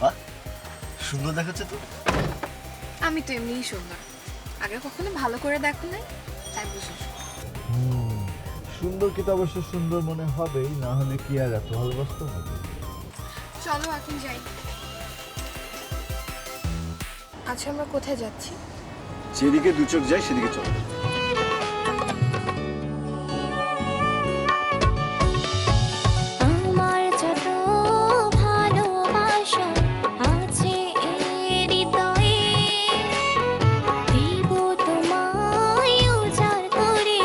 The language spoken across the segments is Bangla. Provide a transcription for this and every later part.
বাহ, সুন্দর দেখাচ্ছে তো। আমি তো এমনিই সুন্দর, আগে কখনো ভালো করে দেখো নাই, তাই বুঝিস। সুন্দর কি তো অবশ্য সুন্দর মনে হবেই, না হলে কি আর এত ভালোবাসতে হবে। চলো এখন যাই। আচ্ছা আমরা কোথায় যাচ্ছি? যেদিকে দু চোখ যায় সেদিকে চলো। আমার যত ভালোবাসা আছে এই হৃদয়ে, দেব তোমায় উজাড় করে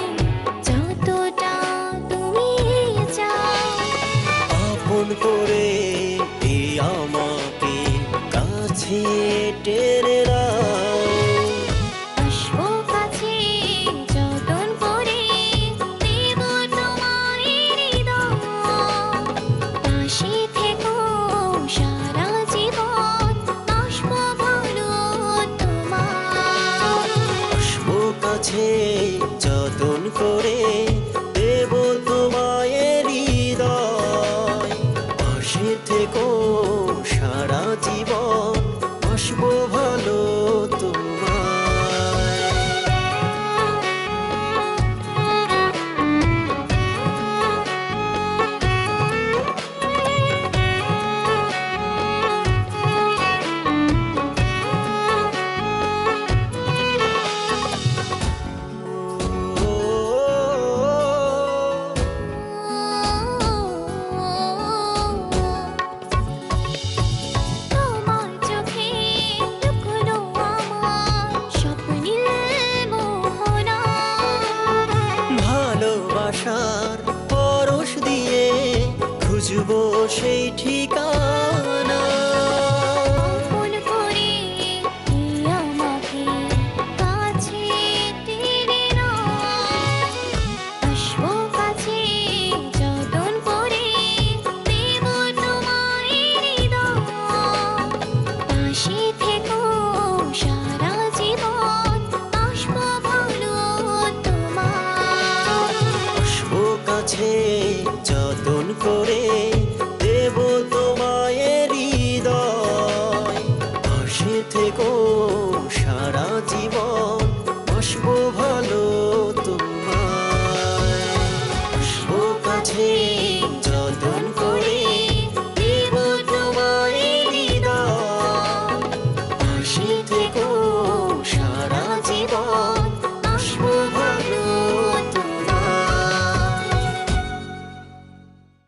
যতটা তুমি চাও। আপন করে আমাকে কাছে টেনে নাও। আসবো কাছে যতন করে, দেব তোমায় হৃদয়। পাশে থেকো সারা জীবন, আসবো ভালো তোমার। আসবো কাছে যতন করে, দেব তোমায় হৃদয়। পাশে থেকো সারা জীবন, আসবো ভালো তোমায়। তোমার চোখে লুকোনো আমার স্বপ্নের মোহনা। ভালোবাসার পরশ দিয়ে খুঁজবো সেই ঠিকানা। আপন করে আমাকে কাছে টেনে নাও। আসবো কাছে যতন করে, দেব তোমায় হৃদয়। পাশে থেকো সারা জীবন, আসবো ভালো তোমার। আসবো কাছে যতন করে,